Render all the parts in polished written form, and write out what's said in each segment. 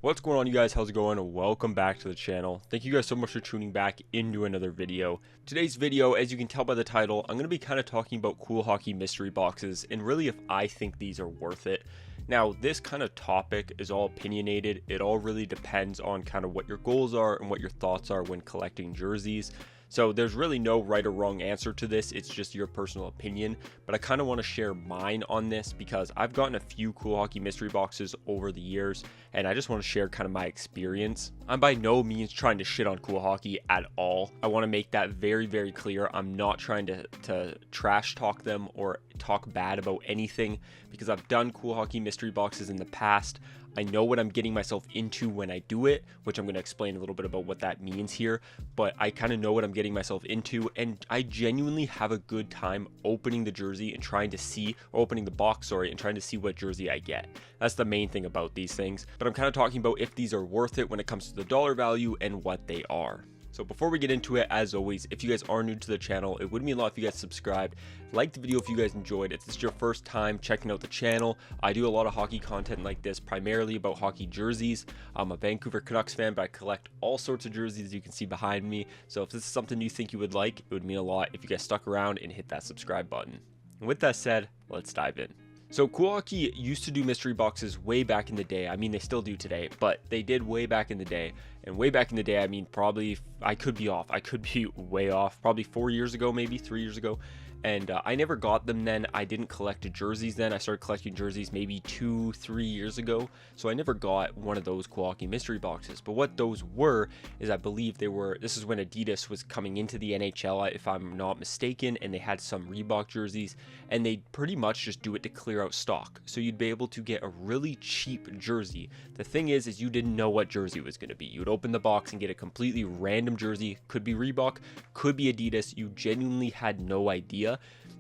What's going on, you guys? How's it going? Welcome back to the channel. Thank you guys so much for tuning back into another video. Today's video, as you can tell by the title, I'm going to be kind of talking about Cool Hockey mystery boxes and really if I think these are worth it. Now, this kind of topic is all opinionated. It all really depends on kind of what your goals are and what your thoughts are when collecting jerseys. So there's really no right or wrong answer to this. It's just your personal opinion. But I kind of want to share mine on this because I've gotten a few Cool Hockey mystery boxes over the years, and I just want to share kind of my experience. I'm by no means trying to shit on Cool Hockey at all. I want to make that very, very clear. I'm not trying to trash talk them or talk bad about anything because I've done Cool Hockey mystery boxes in the past. I know what I'm getting myself into when I do it, which I'm going to explain a little bit about what that means here, but I kind of know what I'm getting myself into, and I genuinely have a good time opening the jersey and trying to see, or opening the box, sorry, and trying to see what jersey I get. That's the main thing about these things, but I'm kind of talking about if these are worth it when it comes to the dollar value and what they are. So before we get into it, as always, if you guys are new to the channel, it would mean a lot if you guys subscribed, like the video if you guys enjoyed. If this is your first time checking out the channel, I do a lot of hockey content like this, primarily about hockey jerseys. I'm a Vancouver Canucks fan, but I collect all sorts of jerseys you can see behind me. So if this is something you think you would like, it would mean a lot if you guys stuck around and hit that subscribe button. And with that said, let's dive in. So Cool Hockey used to do mystery boxes way back in the day. I mean, they still do today, but they did way back in the day. And way back in the day, I mean, probably, I could be off. I could be way off. Probably 4 years ago, maybe 3 years ago. And I never got them then. I didn't collect jerseys then. I started collecting jerseys maybe 2-3 years ago. So I never got one of those Cool Hockey mystery boxes. But what those were is I believe they were, this is when Adidas was coming into the NHL, if I'm not mistaken, and they had some Reebok jerseys. And they pretty much just do it to clear out stock. So you'd be able to get a really cheap jersey. The thing is you didn't know what jersey it was going to be. You would open the box and get a completely random jersey. Could be Reebok, could be Adidas. You genuinely had no idea.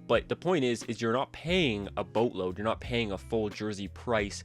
But the point is you're not paying a boatload. You're not paying a full jersey price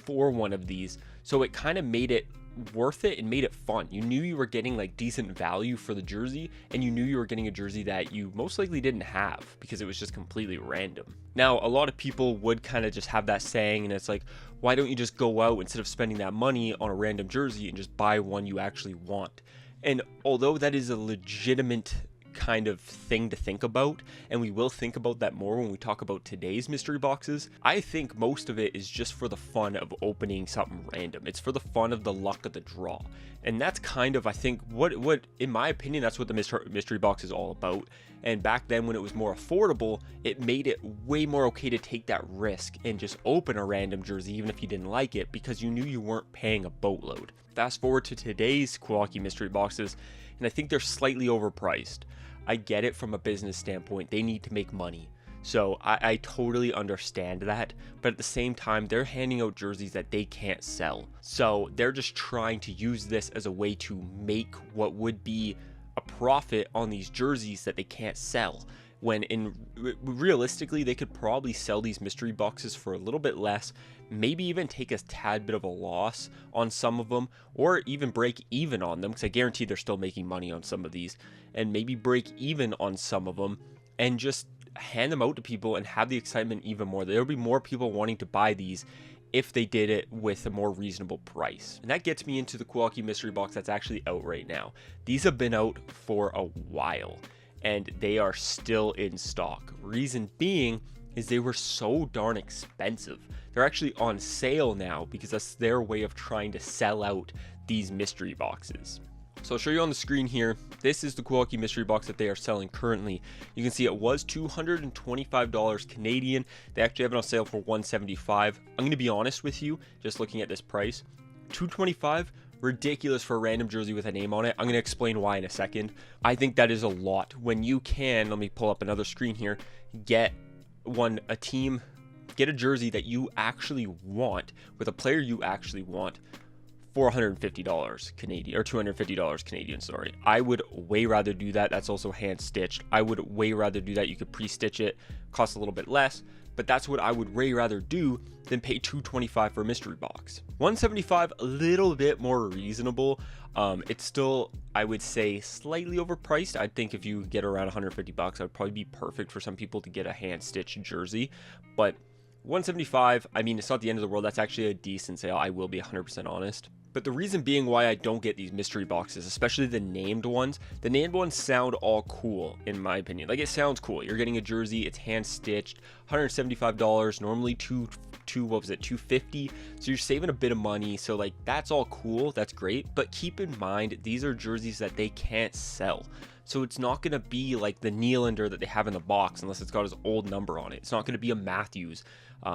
for one of these. So it kind of made it worth it and made it fun. You knew you were getting like decent value for the jersey, and you knew you were getting a jersey that you most likely didn't have because it was just completely random. Now, a lot of people would kind of just have that saying, and it's like, why don't you just go out instead of spending that money on a random jersey and just buy one you actually want? And although that is a legitimate kind of thing to think about, and we will think about that more when we talk about today's mystery boxes, I think most of it is just for the fun of opening something random. It's for the fun of the luck of the draw, and that's kind of, I think, what in my opinion, that's what the mystery box is all about. And back then, when it was more affordable, it made it way more okay to take that risk and just open a random jersey even if you didn't like it, because you knew you weren't paying a boatload. Fast forward to today's Cool Hockey mystery boxes, and I think they're slightly overpriced. I get it from a business standpoint. They need to make money. So I totally understand that. But at the same time, they're handing out jerseys that they can't sell. So they're just trying to use this as a way to make what would be a profit on these jerseys that they can't sell. When realistically, they could probably sell these mystery boxes for a little bit less, maybe even take a tad bit of a loss on some of them, or even break even on them, because I guarantee they're still making money on some of these, and maybe break even on some of them and just hand them out to people and have the excitement even more. There'll be more people wanting to buy these if they did it with a more reasonable price. And that gets me into the Cool Hockey mystery box that's actually out right now. These have been out for a while, and they are still in stock. Reason being is they were so darn expensive. They're actually on sale now because that's their way of trying to sell out these mystery boxes. So I'll show you on the screen here. This is the Cool Hockey mystery box that they are selling currently. You can see it was $225 Canadian. They actually have it on sale for $175. I'm going to be honest with you, just looking at this price, $225, ridiculous for a random jersey with a name on it. I'm going to explain why in a second. I think that is a lot when you can, let me pull up another screen here, get a jersey that you actually want with a player you actually want for $150 Canadian, or $250 Canadian, sorry. I would way rather do that. That's also hand stitched. I would way rather do that. You could pre-stitch it, cost a little bit less, but that's what I would way rather do than pay $225 for a mystery box. $175, a little bit more reasonable. It's still, I would say, slightly overpriced. I think if you get around $150, that would probably be perfect for some people to get a hand stitched jersey, but $175, I mean, it's not the end of the world. That's actually a decent sale. I will be 100% honest. But the reason being why I don't get these mystery boxes, especially the named ones sound all cool in my opinion. Like, it sounds cool. You're getting a jersey, it's hand stitched, $175, normally what was it, $250. So you're saving a bit of money. So like, that's all cool, that's great. But keep in mind, these are jerseys that they can't sell. So it's not going to be like the Nylander that they have in the box unless it's got his old number on it. It's not going to be a Matthews.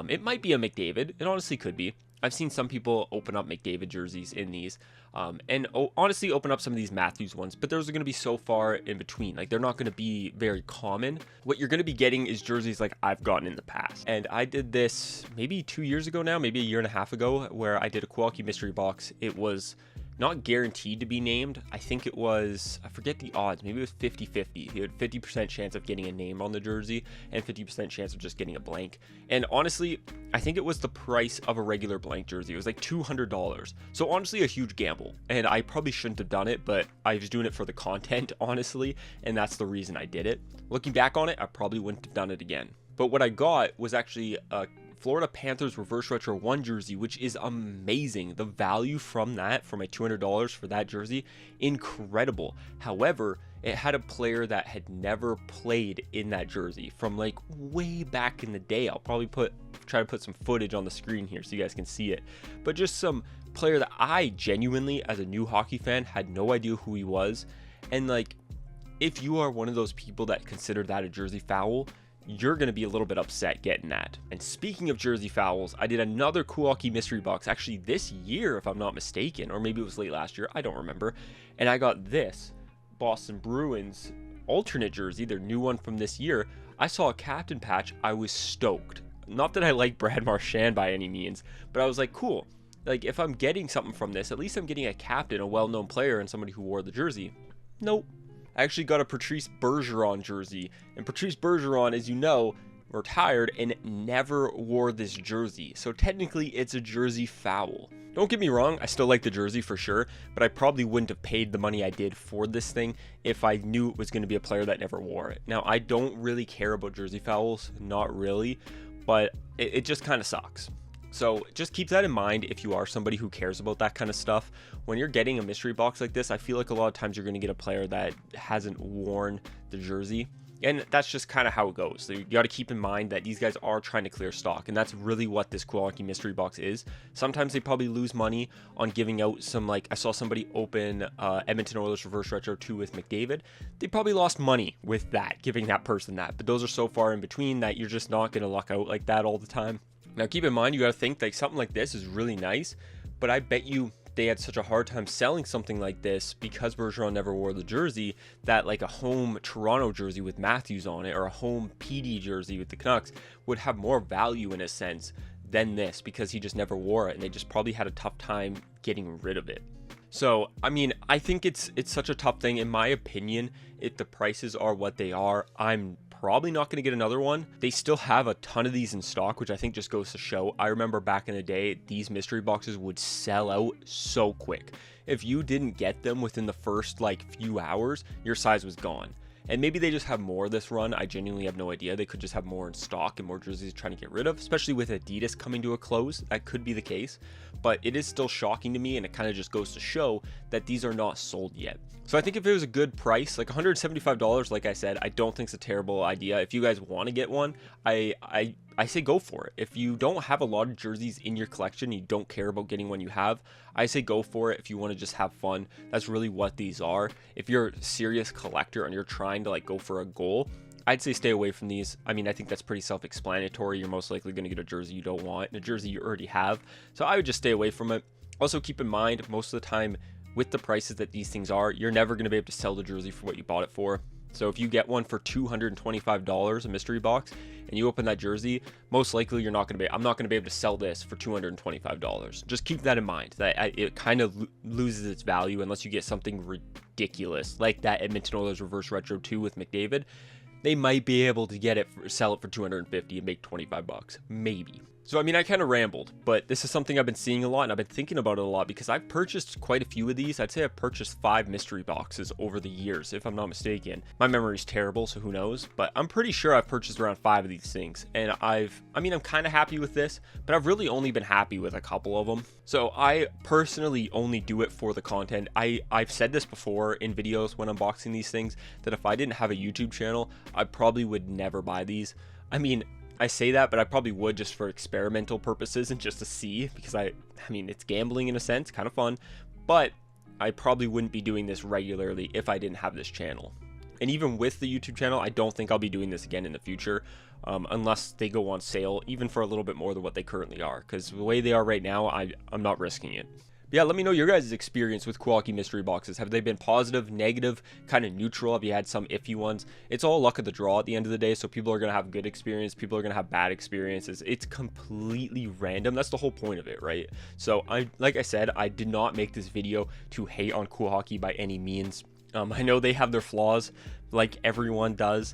It might be a McDavid. It honestly could be. I've seen some people open up McDavid jerseys in these and honestly open up some of these Matthews ones, but those are going to be so far in between. Like, they're not going to be very common. What you're going to be getting is jerseys like I've gotten in the past. And I did this maybe 2 years ago now, maybe a year and a half ago, where I did a Kowalski mystery box. It was not guaranteed to be named. I think it was, I forget the odds, maybe it was 50-50. You had 50% chance of getting a name on the jersey and 50% chance of just getting a blank. And honestly, I think it was the price of a regular blank jersey. It was like $200. So honestly, a huge gamble. And I probably shouldn't have done it, but I was doing it for the content, honestly. And that's the reason I did it. Looking back on it, I probably wouldn't have done it again. But what I got was actually a Florida Panthers Reverse Retro 1 jersey, which is amazing. The value from that, for my $200 for that jersey, incredible. However, it had a player that had never played in that jersey from like way back in the day. I'll probably try to put some footage on the screen here so you guys can see it. But just some player that I genuinely, as a new hockey fan, had no idea who he was. And like, if you are one of those people that consider that a jersey foul, you're going to be a little bit upset getting that. And speaking of jersey fouls, I did another Kowalski mystery box actually this year, if I'm not mistaken, or maybe it was late last year, I don't remember. And I got this Boston Bruins alternate jersey, their new one from this year. I saw a captain patch. I was stoked. Not that I like Brad Marchand by any means, but I was like, cool. Like, if I'm getting something from this, at least I'm getting a captain, a well-known player, and somebody who wore the jersey. Nope. I actually got a Patrice Bergeron jersey, and Patrice Bergeron, as you know, retired and never wore this jersey. So technically, it's a jersey foul. Don't get me wrong, I still like the jersey for sure, but I probably wouldn't have paid the money I did for this thing if I knew it was going to be a player that never wore it. Now, I don't really care about jersey fouls, not really, but it just kind of sucks. So just keep that in mind if you are somebody who cares about that kind of stuff. When you're getting a mystery box like this, I feel like a lot of times you're going to get a player that hasn't worn the jersey. And that's just kind of how it goes. So you got to keep in mind that these guys are trying to clear stock, and that's really what this Kowalski mystery box is. Sometimes they probably lose money on giving out some, like, I saw somebody open Edmonton Oilers Reverse Retro 2 with McDavid. They probably lost money with that, giving that person that. But those are so far in between that you're just not going to luck out like that all the time. Now, keep in mind, you got to think like something like this is really nice, but I bet you they had such a hard time selling something like this because Bergeron never wore the jersey, that like a home Toronto jersey with Matthews on it or a home PD jersey with the Canucks would have more value in a sense than this, because he just never wore it and they just probably had a tough time getting rid of it. So, I mean, I think it's such a tough thing. In my opinion, if the prices are what they are, I'm probably not going to get another one. They still have a ton of these in stock, which I think just goes to show. I remember back in the day, these mystery boxes would sell out so quick. If you didn't get them within the first like few hours, your size was gone. And maybe they just have more this run. I genuinely have no idea. They could just have more in stock and more jerseys trying to get rid of, especially with Adidas coming to a close. That could be the case, but it is still shocking to me, and it kind of just goes to show that these are not sold yet. So I think if it was a good price, like $175, like I said, I don't think it's a terrible idea. If you guys want to get one, I say go for it. If you don't have a lot of jerseys in your collection, you don't care about getting one you have, I say go for it if you want to just have fun. That's really what these are. If you're a serious collector and you're trying to like go for a goal, I'd say stay away from these. I mean, I think that's pretty self-explanatory. You're most likely going to get a jersey you don't want and a jersey you already have. So I would just stay away from it. Also, keep in mind, most of the time with the prices that these things are, you're never going to be able to sell the jersey for what you bought it for. So if you get one for $225, a mystery box, and you open that jersey, most likely you're not going to be, I'm not going to be able to sell this for $225. Just keep that in mind, that it kind of loses its value unless you get something ridiculous, like that Edmonton Oilers Reverse Retro 2 with McDavid. They might be able to get it, sell it for $250 and make $25, maybe. So, I mean, I kind of rambled, but this is something I've been seeing a lot, and I've been thinking about it a lot because I've purchased quite a few of these. I'd say I've purchased 5 mystery boxes over the years, if I'm not mistaken. My memory's terrible, so who knows? But I'm pretty sure I've purchased around 5 of these things, and I'm kind of happy with this, but I've really only been happy with a couple of them. So I personally only do it for the content. I've said this before in videos when unboxing these things, that if I didn't have a YouTube channel, I probably would never buy these. I mean, I say that, but I probably would just for experimental purposes and just to see, because I mean, it's gambling in a sense, kind of fun, but I probably wouldn't be doing this regularly if I didn't have this channel. And even with the YouTube channel, I don't think I'll be doing this again in the future, unless they go on sale, even for a little bit more than what they currently are, because the way they are right now, I'm not risking it. But yeah, let me know your guys' experience with Cool Hockey mystery boxes. Have they been positive, negative, kind of neutral? Have you had some iffy ones? It's all luck of the draw at the end of the day, so people are going to have good experience, people are going to have bad experiences. It's completely random. That's the whole point of it, right? So like I said, I did not make this video to hate on Cool Hockey by any means. I know they have their flaws, like everyone does,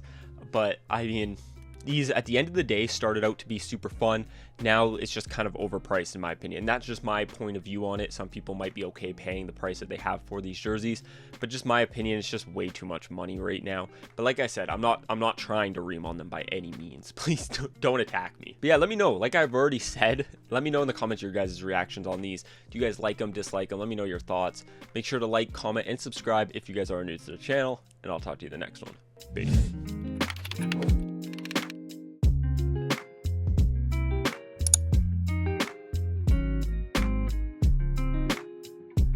but I mean, these at the end of the day started out to be super fun. Now it's just kind of overpriced in my opinion. That's just my point of view on it. Some people might be okay paying the price that they have for these jerseys, but just my opinion, it's just way too much money right now. But like I said, I'm not trying to ream on them by any means. Please don't attack me. But yeah, let me know. Like I've already said, let me know in the comments your guys' reactions on these. Do you guys like them, dislike them? Let me know your thoughts. Make sure to like, comment, and subscribe if you guys are new to the channel, and I'll talk to you in the next one. Peace.